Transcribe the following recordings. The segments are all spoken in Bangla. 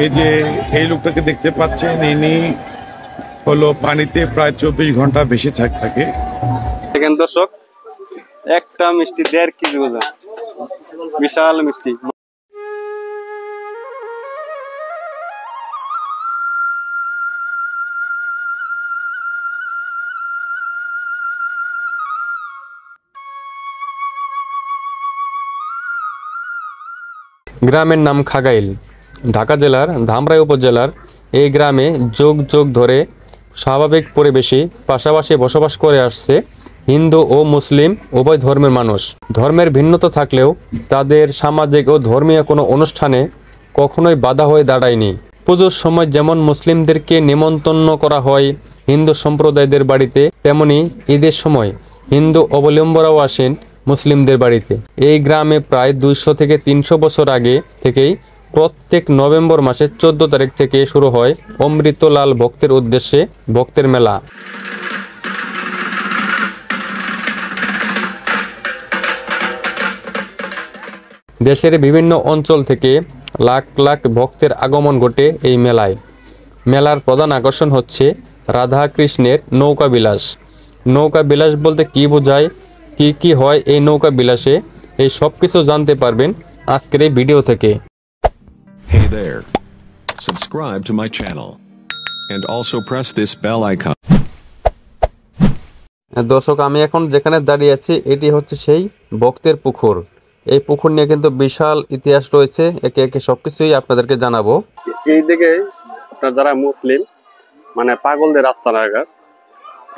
এই যে এই লোকটাকে দেখতে পাচ্ছেন, ইনি হলো পানিতে প্রায় 24 ঘন্টা বেশি থাকে। দেখেন দর্শক, একটা মিষ্টি 1.5 কেজি ওজন, বিশাল মিষ্টি। গ্রামের নাম খাগাইল, ঢাকা জেলার ধামরাই উপজেলার এই গ্রামে যুগ যুগ ধরে স্বাভাবিক পরিবেশে পাশাপাশি বসবাস করে আসছে হিন্দু ও মুসলিম উভয় ধর্মের মানুষ। ধর্মের ভিন্নতা থাকলেও তাদের সামাজিক ও ধর্মীয় কোনো অনুষ্ঠানে কখনোই বাধা হয়ে দাঁড়ায়নি। পুজোর সময় যেমন মুসলিমদেরকে নিমন্ত্রণ করা হয় হিন্দু সম্প্রদায়দের বাড়িতে, তেমনি ঈদের সময় হিন্দু অবলম্বনরাও আসেন মুসলিমদের বাড়িতে। এই গ্রামে প্রায় 200 থেকে 300 বছর আগে থেকেই প্রত্যেক নভেম্বর মাসের 14 তারিখ থেকে শুরু হয় অমৃতলাল ভক্তের উদ্দেশ্যে ভক্তের মেলা। দেশের বিভিন্ন অঞ্চল থেকে লাখ লাখ ভক্তের আগমন ঘটে এই মেলায়। মেলার প্রধান আকর্ষণ হচ্ছে রাধা কৃষ্ণের নৌকা বিলাস। নৌকা বিলাস বলতে কি বোঝায়, কি হয় এই নৌকা বিলাসে, এই সব কিছু জানতে পারবেন আজকের এই ভিডিও থেকে। Hey there. Subscribe to my channel and also press this bell icon. দর্শক, আমি এখন যেখানে দাঁড়িয়ে আছি এটি হচ্ছে সেই ভক্তের পুকুর। এই পুকুর নিয়ে কিন্তু বিশাল ইতিহাস রয়েছে, একে একে সবকিছুই আপনাদেরকে জানাবো। এই দিকে আপনার যারা মুসলিম মানে পাগলদের রাস্তাঘাট,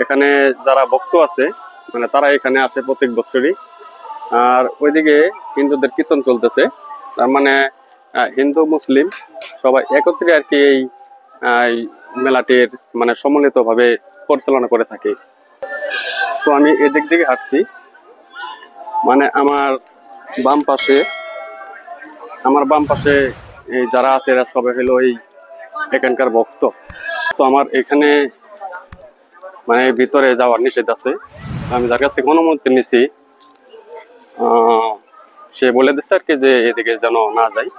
এখানে যারা ভক্ত আছে মানে তারা এখানে আসে প্রত্যেক বছরই। আর ওইদিকে হিন্দুদের কীর্তন চলতেছে, তার মানে হিন্দু মুসলিম সবাই একত্রে আর কি এই মেলাটির মানে সম্মিলিতভাবে পরিচালনা করে থাকে। তো আমি এদিক দিকে হাঁটছি, মানে আমার বাম পাশে এই যারা আছে এরা সবাই হলো এই এখানকার ভক্ত। তো আমার এখানে মানে ভিতরে যাওয়ার নিষেধ আছে। আমি যার কাছ থেকে অনুমতি নিছি সে বলে দিচ্ছে আর কি যে এদিকে যেন না যাই,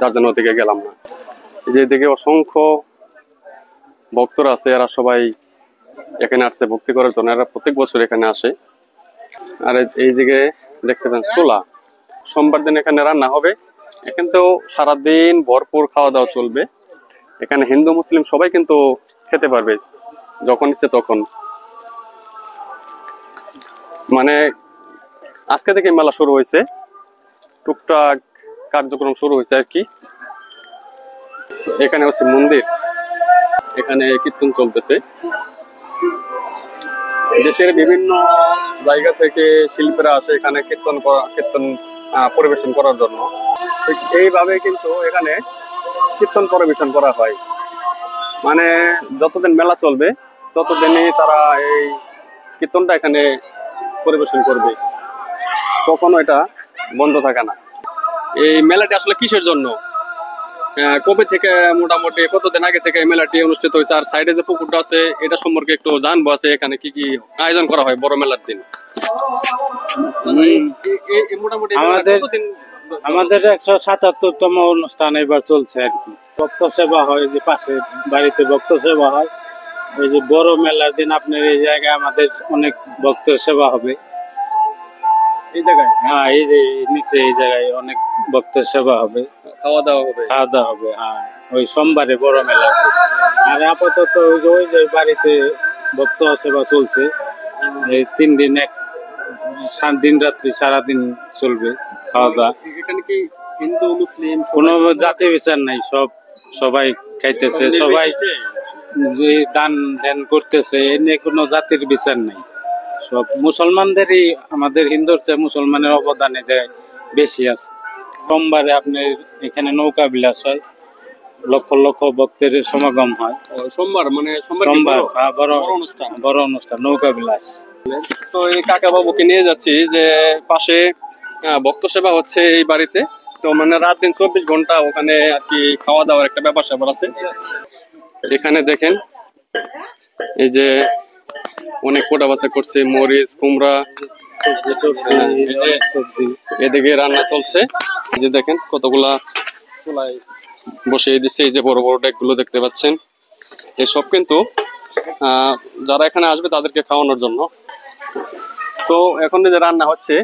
যার জন্য ওদিকে গেলাম না। যে এদিকে অসংখ্য ভক্তরা আছে, এরা সবাই এখানে আসছে ভক্তি করার জন্য, এরা প্রত্যেক বছর এখানে আসে। আর এই দিকে দেখতে পাচ্ছেন চুলা, সোমবার দিন এখানে রান্না হবে। এখানে তো সারাদিন ভরপুর খাওয়া দাওয়া চলবে। এখানে হিন্দু মুসলিম সবাই কিন্তু খেতে পারবে যখন ইচ্ছে তখন। মানে আজকে থেকে মেলা শুরু হয়েছে, টুকটাক কার্যক্রম শুরু হয়েছে আর কি। এখানে হচ্ছে মন্দির, এখানে কীর্তন চলতেছে। দেশের বিভিন্ন জায়গা থেকে শিল্পীরা আসে এখানে কীর্তন পরিবেশন করার জন্য। এইভাবে কিন্তু এখানে কীর্তন পরিবেশন করা হয়। মানে যতদিন মেলা চলবে ততদিনই তারা এই কীর্তনটা এখানে পরিবেশন করবে, কখনো এটা বন্ধ থাকে না। এই মেলাটি আসলে কিসের জন্য, কবে থেকে মোটামুটি কতদিন আগে থেকে এই মেলাটি অনুষ্ঠিত হয়েছে, আর সাইডে যে পুকুরটা আছে এটা সম্পর্কে একটু জানবো আছে এখানে কি কি আয়োজন করা হয় বড় মেলার দিন। আমাদের 177তম অনুষ্ঠান এবার চলছে আর কি। ভক্ত সেবা হয়, যে পাশে বাড়িতে ভক্ত সেবা হয়। এই যে বড় মেলার দিন আপনার এই জায়গায় আমাদের অনেক ভক্তের সেবা হবে এই জায়গায়। হ্যাঁ, এই যে নিচে এই জায়গায় অনেক ভক্তের সেবা হবে, খাওয়া দাওয়া হবে। হ্যাঁ, ওই সোমবারে বড় মেলা। আর আপাতত ওই যে বাড়িতে ভক্ত সেবা চলছে, এই 3 দিন দিন রাত্রি সারাদিন চলবে খাওয়া দাওয়া। এখানে কি হিন্দু মুসলিম কোনো জাতি বিচার নাই, সবাই খাইতেছে, সবাই যে দান ধ্যান করতেছে, এ নিয়ে কোনো জাতির বিচার নাই। সব মুসলমানদেরই, আমাদের হিন্দুর চেয়ে মুসলমানের অবদান বেশি আছে। সোমবারে আপনার এখানে নৌকা বিলাস হয়, লক্ষ লক্ষ ভক্তের সমাগম হয়। সোমবার বড় অনুষ্ঠান নৌকা বিলাস। তো এই কাকা বাবুকে নিয়ে যাচ্ছি যে পাশে ভক্ত সেবা হচ্ছে এই বাড়িতে। তো মানে রাত দিন 24 ঘন্টা ওখানে আর কি খাওয়া দাওয়ার একটা ব্যাপার স্যাপার আছে। এখানে দেখেন এই যে অনেক কোটা বাছা করছে, মরিচ কুমড়া, এদিকে রান্না চলছে। এই যে দেখেন কতগুলা চুলায় বসিয়ে দিচ্ছে। এই যে বড় বড় ডেকগুলো দেখতে পাচ্ছেন, এসব কিন্তু যারা এখানে আসবে তাদেরকে খাওয়ানোর জন্য। তো এখন যে রান্না হচ্ছে,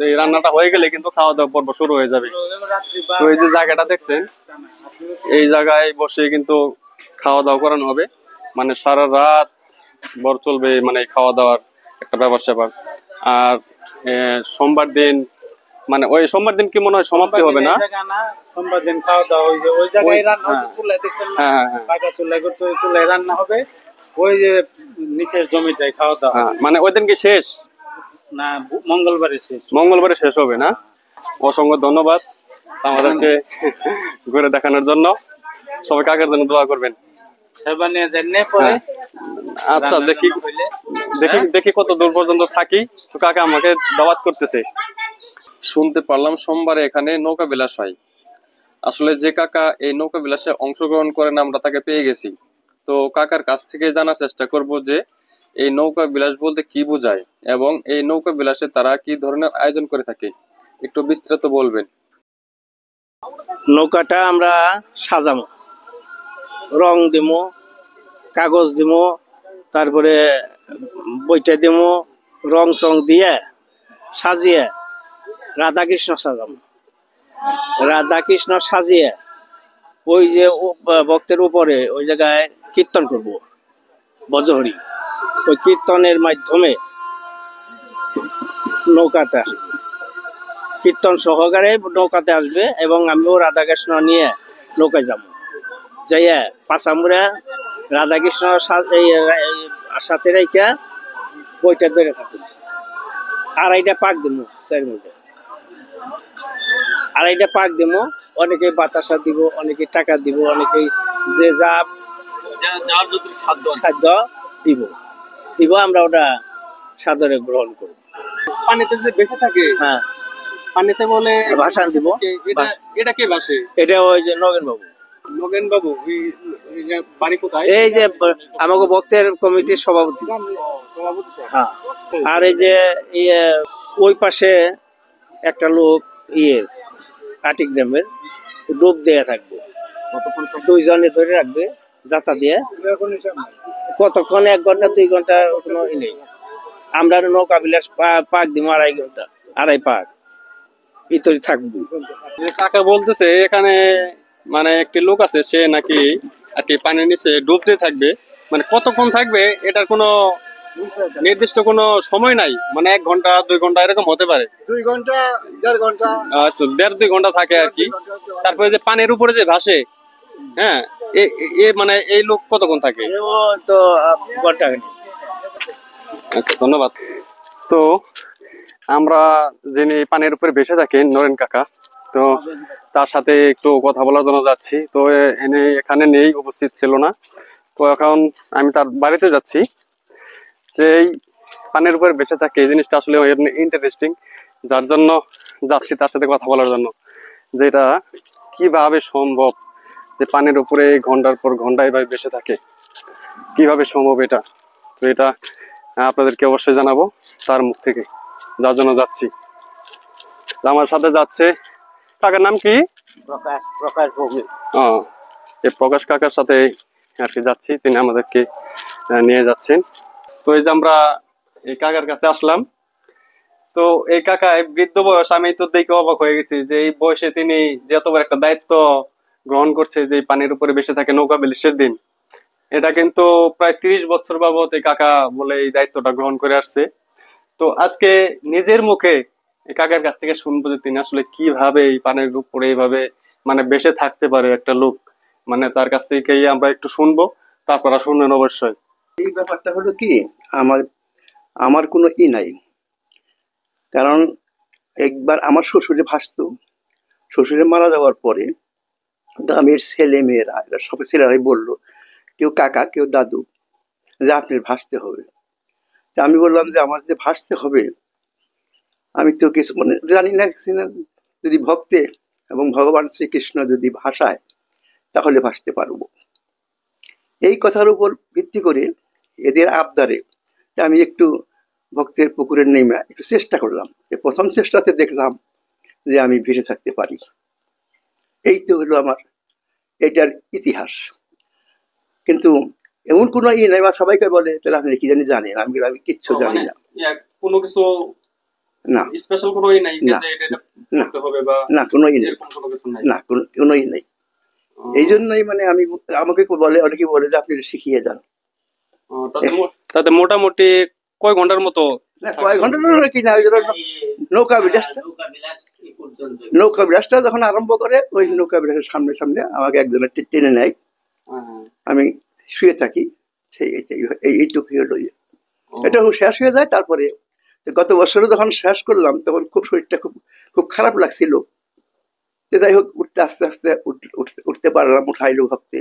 এই রান্নাটা হয়ে গেলে কিন্তু খাওয়া দাওয়া পর্ব শুরু হয়ে যাবে। তো এই যে জায়গাটা দেখছেন, এই জায়গায় বসে কিন্তু খাওয়া দাওয়া করানো হবে, মানে সারা রাত ভর চলবে মানে খাওয়া দাওয়ার একটা ব্যাপার স্যাপার। আর সোমবার দিন, মানে ওই সোমবার দিন কি মনে হয় সমাপ্তি হবে না? সোমবার দিন খাওয়া দাওয়া ওই জায়গায় রান্না হবে, চুলায় দেখছেন না, হ্যাঁ, পাকা চুলায় করতে, ওই চুলায় রান্না হবে, ওই যে নিচের জমিটায় খাওয়া দাওয়া। মানে ওই দিন কি শেষ না, মঙ্গলবারে শেষ। মঙ্গলবারে শেষ হবে না? অসংখ্য ধন্যবাদ আমাদেরকে ঘুরে দেখানোর জন্য। সবাই কাকার জন্য দোয়া করবেন। সেবা নিয়ে যান পরে। আচ্ছা, দেখি দেখি দেখি কত দূর পর্যন্ত থাকি। তো কাকা আমাকে দাওয়াত করতেছে। শুনতে পারলাম সোমবারে এখানে নৌকা বিলাস হয়। আসলে যে কাকা এই নৌকা বিলাসে অংশগ্রহণ করেন আমরা তাকে পেয়ে গেছি। তো কাকার কাছ থেকে জানার চেষ্টা করব যে এই নৌকা বিলাস বলতে কি বোঝায় এবং এই নৌকা বিলাসে তারা কি ধরনের আয়োজন করে থাকে, একটু বিস্তারিত বলবেন। নৌকাটা আমরা সাজাবো, রং দিমো, কাগজ দিমো, তারপরে বইটা দিমো, রং চং দিয়ে সাজিয়ে রাধাকৃষ্ণ সাজাবো। রাধাকৃষ্ণ সাজিয়ে ওই যে ভক্তের উপরে ওই জায়গায় কীর্তন করব, বজহরি। ওই কীর্তনের মাধ্যমে নৌকাতে আসবে, কীর্তন সহকারে নৌকাতে আসবে এবং আমিও রাধাকৃষ্ণ নিয়ে নৌকায় যাব। যাইয়া পাঁচামুড়া রাধাকৃষ্ণ সাথে রেখা বইটা ধরে থাকবে। আড়াইটা পাক দিব, চার মধ্যে আড়াইটা পাক দিব। অনেকে বাতাসা দিব, অনেকে টাকা দিব, অনেকে যে যা সাধ্য দিব দিব আমরা ওটা সাদরে গ্রহণ করব। পানিতে যে বেঁচে থাকে, হ্যাঁ, পানিতে বলে ভাষণ দিব। এটা কে ভাসে? এটা ওই যে নগেন বাবু। নগেন বাবু বাড়ি কোথায়? এই যে আমাকে ভক্তের কমিটির সভাপতি। হ্যাঁ, আর এই যে ওই পাশে একটা লোক আটিক গ্রামের ডুব দেয়া থাকবে, দুইজনে ধরে রাখবে যাতা দিয়ে। কতক্ষণ, 1 ঘন্টা 2 ঘন্টা কোনো নেই। আমরা নৌকা বিলাস পাক দিব 2.5 ঘন্টা, 2.5 পাক ভিতরে থাকবো। কাকা বলতেছে এখানে মানে একটি লোক আছে, সে নাকি আর কি পানির নিচে ডুব দিয়ে থাকবে। মানে কতক্ষণ থাকবে এটার কোনো নির্দিষ্ট কোনো সময় নাই, মানে 1 ঘন্টা 2 ঘন্টা এরকম হতে পারে। 2 ঘন্টা 1.5 ঘন্টা। আচ্ছা, 1.5-2 ঘন্টা থাকে আর কি। তারপরে যে পানির উপরে যে ভাসে, হ্যাঁ, মানে এই লোক কতক্ষণ থাকে? তো ঘন্টা। আচ্ছা, ধন্যবাদ। তো আমরা যিনি পানির উপরে ভেসে থাকেন নরেন কাকা, তো তার সাথে একটু কথা বলার জন্য যাচ্ছি। তো এখানে নেই, উপস্থিত ছিল না। তো এখন আমি তার বাড়িতে যাচ্ছি। যে এই পানির উপরে বেঁচে থাকে এই জিনিসটা আসলে ইন্টারেস্টিং, যার জন্য যাচ্ছি তার সাথে কথা বলার জন্য, যে এটা কিভাবে সম্ভব যে পানির উপরে ঘন্টার পর ঘন্টা এভাবে বেঁচে থাকে, কিভাবে সম্ভব এটা। তো এটা আপনাদেরকে অবশ্যই জানাবো তার মুখ থেকে, যার জন্য যাচ্ছি। আমার সাথে যাচ্ছে কাকার নাম কি? প্রকাশ ভৌমিক। এই প্রকাশ কাকার সাথে আর কি যাচ্ছি, তিনি আমাদেরকে নিয়ে যাচ্ছেন। তো এই যে আমরা এই কাকার কাছে আসলাম। তো এই কাকা বৃদ্ধ বয়স, আমি তো দেখে অবাক হয়ে গেছি যে এই বয়সে তিনি যত বড় একটা দায়িত্ব গ্রহণ করছে, যে পানির উপরে বেঁচে থাকে নৌকা বিলাসের দিন। এটা কিন্তু প্রায় 30 বছর বাবদ এই কাকা বলে এই দায়িত্বটা গ্রহণ করে আসছে। তো আজকে নিজের মুখে এই কাকার কাছ থেকে শুনবো যে তিনি আসলে কিভাবে এই পানির উপরে এইভাবে মানে বেঁচে থাকতে পারে একটা লোক, মানে তার কাছ থেকে আমরা একটু শুনবো, তারপর শুনবেন অবশ্যই। এই ব্যাপারটা হলো কি, আমার কোনো নাই, কারণ একবার আমার শ্বশুরে ভাসতো। শ্বশুরে মারা যাওয়ার পরে গ্রামের ছেলে মেয়েরা, সব ছেলেরাই বললো, কেউ কাকা কেউ দাদু, যে আপনার ভাসতে হবে। আমি বললাম যে আমার যে ভাসতে হবে, আমি তো কিছু মানে জানি না, যদি ভক্তে এবং ভগবান শ্রীকৃষ্ণ যদি ভাসায় তাহলে ভাসতে পারবো। এই কথার উপর ভিত্তি করে এদের আবদারে আমি একটু ভক্তের পুকুরে নেমে একটু চেষ্টা করলাম। প্রথম চেষ্টাতে দেখলাম যে আমি ভেসে থাকতে পারি। এই তো হলো আমার এটার ইতিহাস। কিন্তু এমন কোনো নাই, বা সবাইকে বলে তাহলে আপনি কি জানেন, আমি কিচ্ছু জানি না। কোনো কিছু না, স্পেশাল কোনো নাই না, না, করতে হবে বা না, কোনোই নেই, এরকম কোনো কিছু নাই। না, কোনোই নেই। এই জন্যই মানে আমাকে বলে, অনেকে বলে যে আপনি শিখিয়ে যান। তাতে মোটামুটি কয় ঘন্টার মতো? না, কয়েক ঘন্টা কি না, ওই নৌকা বিলাসটা যখন আরম্ভ করে, ওই নৌকা বিলাসের সামনে সামনে আমাকে একজনের টেনে নেয়, আমি শুয়ে থাকি, সেই এইটুকুই হলো। এটা শেষ হয়ে যায়। তারপরে গত বছরে যখন শেষ করলাম তখন খুব শরীরটা খুব খারাপ লাগছিল। যাই হোক, উঠতে আস্তে আস্তে উঠতে পারলাম, উঠাইলো ভাবতে।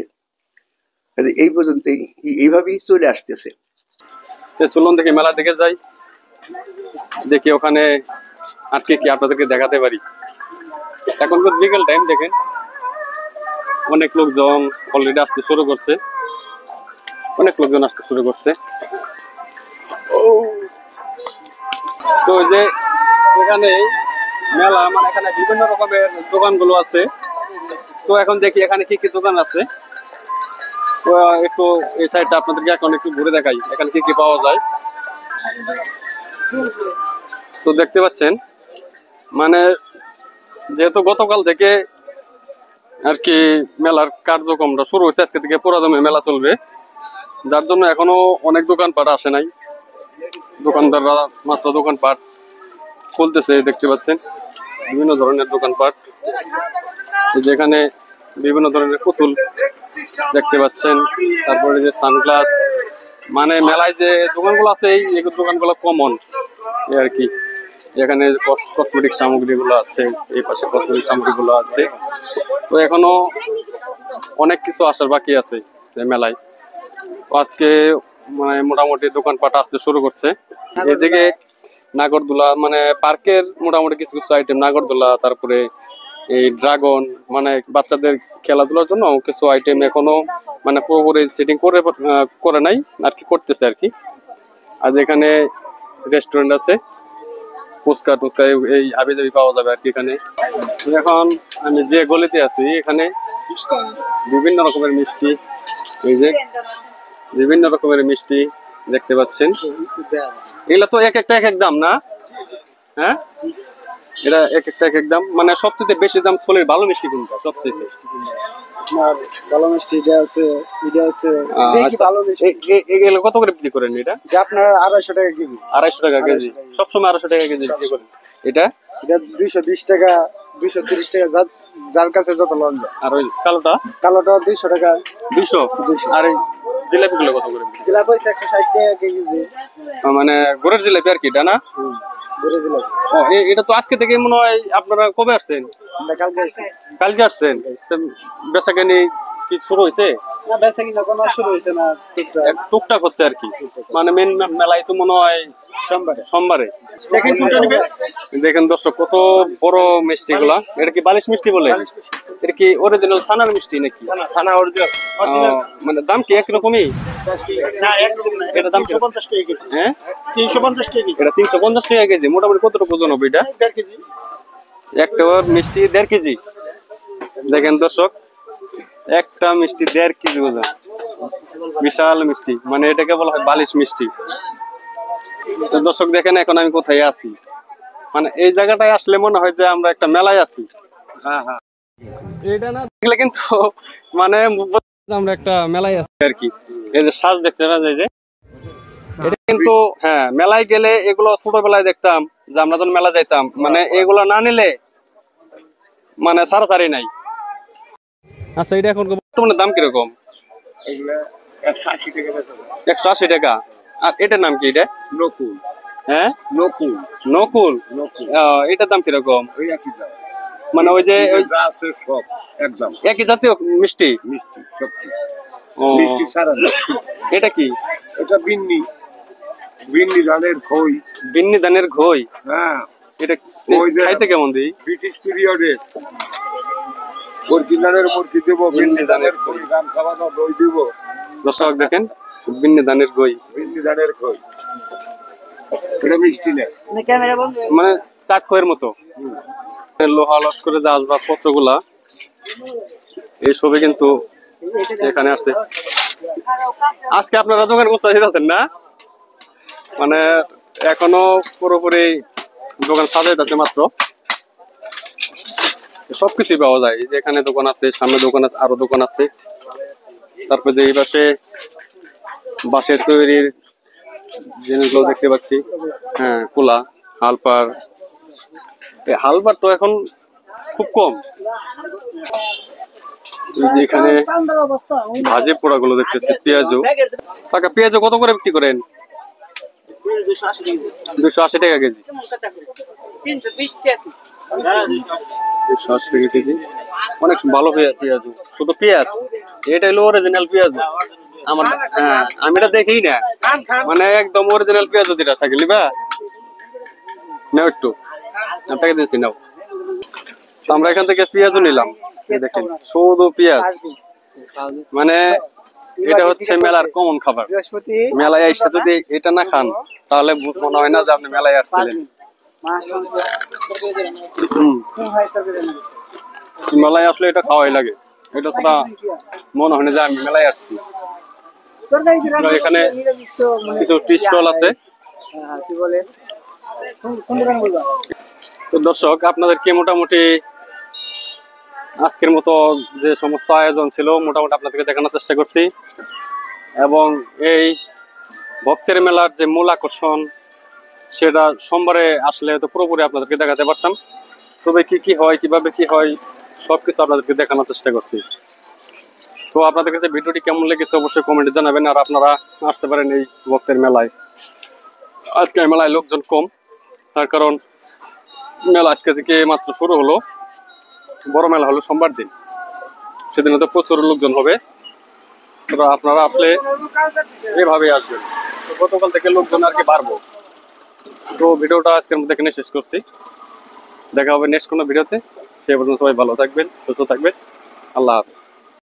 এই পর্যন্ত এইভাবেই চলে আসতেছে। চলুন দেখি মেলা দেখে যাই, দেখি ওখানে আর কি কি আপনাদেরকে দেখাতে পারি। এখন তো বিকেল টাইম, দেখেন অনেক লোকজন অলরেডি আসতে শুরু করছে, অনেক লোকজন আসতে শুরু করছে। তো ওই যে এখানে মেলা, মানে এখানে বিভিন্ন রকমের দোকানগুলো আছে। তো এখন দেখি এখানে কি কি দোকান আছে। তো একটু এই সাইডটা আপনাদেরকে এখন একটু ঘুরে দেখাই, এখানে কি কি পাওয়া যায়। তো দেখতে পাচ্ছেন, মানে যেহেতু গতকাল থেকে আর কি মেলার কার্যক্রমটা শুরু হয়েছে, আজকে থেকে পুরাদমে মেলা চলবে, যার জন্য এখনো অনেক দোকানপাট আসে নাই। দোকানদাররা মাত্র দোকানপাট খুলতেছে, দেখতে পাচ্ছেন বিভিন্ন ধরনের দোকানপাট। যেখানে বিভিন্ন ধরনের পুতুল দেখতে পাচ্ছেন, তারপরে যে সানগ্লাস, মানে মেলায় যে দোকানগুলো আছে এই দোকানগুলো কমন আর কি। এখানে কসমেটিক সামগ্রীগুলো আছে, এই পাশে কসমেটিক সামগ্রীগুলো আছে। তো এখনো অনেক কিছু আসার বাকি আছে এই মেলায়। তো আজকে মানে মোটামুটি দোকানপাট আসতে শুরু করছে। এদিকে নাগরদোলা, মানে পার্কের মোটামুটি কিছু কিছু আইটেম, নাগরদোলা, তারপরে এই ড্রাগন, মানে বাচ্চাদের খেলাধুলার জন্য কিছু আইটেম এখনো মানে পুরোপুরি সেটিং করে নাই আর কি, করতেছে আর কি। আর এখানে রেস্টুরেন্ট আছে, ফুচকা টুচকা এই হাবি জাবি পাওয়া যাবে আর কি এখানে। এখন আমি যে গলিতে আছি, এখানে বিভিন্ন রকমের মিষ্টি, এই যে বিভিন্ন রকমের মিষ্টি দেখতে পাচ্ছেন। এগুলা তো এক একটা এক এক দাম না? হ্যাঁ, এটা এক একটা এক এক দাম। মানে সবচেয়ে বেশি দাম ফলের ভালো মিষ্টি কোনটা সবচেয়ে বেশি? ভালো মিষ্টি এটা আছে, এটা আছে। ভালো মিষ্টি এগুলো কত করে বিক্রি করেন? এটা আপনার 250 টাকা কেজি। 250 টাকা কেজি, সবসময় 250 টাকা কেজি বিক্রি করেন। এটা 220 টাকা, 230 টাকা, যার কাছে যত লন যায়। আর ওই কালোটা? কালোটা 200 টাকা। 200। আর এই জিলাপি গুলো কত করে? জিলাপি 160 টাকা কেজি। মানে গুড়ের জিলাপি আর কি, এটা না? গুড়ের জিলাপি। ও, এটা তো আজকে থেকে মনে হয়। আপনারা কবে আসছেন? আমরা কালকে আসছি। কালকে আসছেন? বেচাকেনি কি শুরু হয়েছে? না, বেচাকেনি কোনো শুরু হয়েছে না, টুকটাক হচ্ছে আর কি। মানে মেন মেলায় তো মনে হয় সোমবারে। দেখেন দর্শক, কত বড় মিষ্টি গুলা। এটা কি বালিশ মিষ্টি বলে? এটা কি অরিজিনাল ছানার মিষ্টি নাকি? ছানা অরিজিনাল। মানে দাম কি একরকমই? না, একরকম না। এটা দাম 350 টাকা কেজি। হ্যাঁ, 350 টাকা কেজি। এটা 350 টাকা কেজি। মোটামুটি কতটুকু ওজন হবে এটা? 1.5 কেজি। একটা মিষ্টি 1.5 কেজি। দেখেন দর্শক, একটা মিষ্টি 1.5 কেজি ওজন, বিশাল মিষ্টি। মানে এটাকে বলা হয় বালিশ মিষ্টি। তো দর্শক দেখেন, এখন আমি কোথায় আছি। মানে এই জায়গাটায় আসলে মনে হয় যে আমরা একটা মেলায় আছি। হ্যাঁ হ্যাঁ, এটা না দেখলে কিন্তু মানে আমরা একটা মেলায় আছি আর কি। এই যে সাজ দেখতে না যায় যে, এটা কিন্তু হ্যাঁ, মেলায় গেলে এগুলো ছোটবেলায় দেখতাম যে আমরা যখন মেলা যাইতাম, মানে এগুলো না নিলে মানে সারাসারি নাই। আচ্ছা, এটা এখন বর্তমানে দাম কিরকম? 180 টাকা। আর এটার নাম কি? এটা নকুল। হ্যাঁ, নকুল। নকুল। এটার দাম কিরকম? ওই একই দাম। মানে ওই যে সব একদম একই জাতীয় মিষ্টি। মিষ্টি সব ও, মিষ্টি ছাড়া। এটা কি? এটা বিন্নি ধানের খই। বিন্নি ধানের ঘই। হ্যাঁ, এটা ওই যে খাইতে কেমন দিই? ব্রিটিশ পিরিয়ডে অরিজিনালের মুরগি দেবো, বিন্নি ধানের খই, গান খাওয়ানো দই দিব। দর্শক দেখেন, বিন্নি ধানের ঘই, বিন্নি ধানের খই। এটা মিষ্টি না, মানে চাটখয়ের মতো। লোহা লস্করে যে আসবাবপত্র গুলা, এই ছবি কিন্তু এখানে আসছে। আজকে আপনারা দোকান গোছাইতেছেন না, মানে এখনো পুরোপুরি দোকান সাজাইতেছে মাত্র। সবকিছুই পাওয়া যায়, এই যে এখানে দোকান আছে, সামনে দোকান আছে, আরো দোকান আছে। তারপরে যে এই পাশে বাঁশের তৈরির জিনিসগুলো দেখতে পাচ্ছি। হ্যাঁ, কুলা, হালপার। এই হালপার তো এখন খুব কম। এই যে এখানে ভাজি পোড়া গুলো দেখতে পাচ্ছি, পেঁয়াজও। কাকা, পেঁয়াজও কত করে বিক্রি করেন? 280 টাকা কেজি। 280 টাকা কেজি, অনেক ভালো পেঁয়াজ। শুধু পেঁয়াজ, এটা হলো অরিজিনাল পেঁয়াজ আমার। হ্যাঁ, আমি এটা দেখি না, মানে একদম অরিজিনাল পেঁয়াজ যেটা সাইকেল নিবা নাও, একটু আপনাকে দিচ্ছি নাও। তো আমরা এখান থেকে পেঁয়াজও নিলাম, দেখেন শুধু পেঁয়াজ। মানে এটা হচ্ছে মেলার কমন খাবার। মেলায় এসে যদি এটা না খান তাহলে মনে হয় না যে আপনি মেলায় আসছিলেন। মেলায় আসলে এটা খাওয়াই লাগে, এটা ছাড়া মনে হয় না যে আমি মেলায় আসছি। এখানে কিছু টি স্টল আছে। তো দর্শক, আপনাদেরকে মোটামুটি আজকের মতো যে সমস্ত আয়োজন ছিল মোটামুটি আপনাদেরকে দেখানোর চেষ্টা করছি। এবং এই ভক্তের মেলার যে মূল আকর্ষণ, সেটা সোমবারে আসলে তো পুরোপুরি আপনাদেরকে দেখাতে পারতাম। তবে কি কি হয়, কিভাবে কি হয়, সবকিছু আপনাদেরকে দেখানোর চেষ্টা করছি। তো আপনাদের কাছে ভিডিওটি কেমন লেগেছে অবশ্যই কমেন্টে জানাবেন। আর আপনারা আসতে পারেন এই ভক্তের মেলায়। আজকে মেলায় লোকজন কম, তার কারণ মেলা আজকে থেকে মাত্র শুরু হলো। বড় মেলা হলো সোমবার দিন, সেদিন তো প্রচুর লোকজন হবে। আপনারা আসলে এভাবেই আসবেন। তো গতকাল থেকে লোকজন আর কি বাড়বো। তো ভিডিওটা আজকের মধ্যে এখানে শেষ করছি। দেখা হবে নেক্সট কোনো ভিডিওতে। সে পর্যন্ত সবাই ভালো থাকবেন, সুস্থ থাকবেন। আল্লাহ হাফেজ।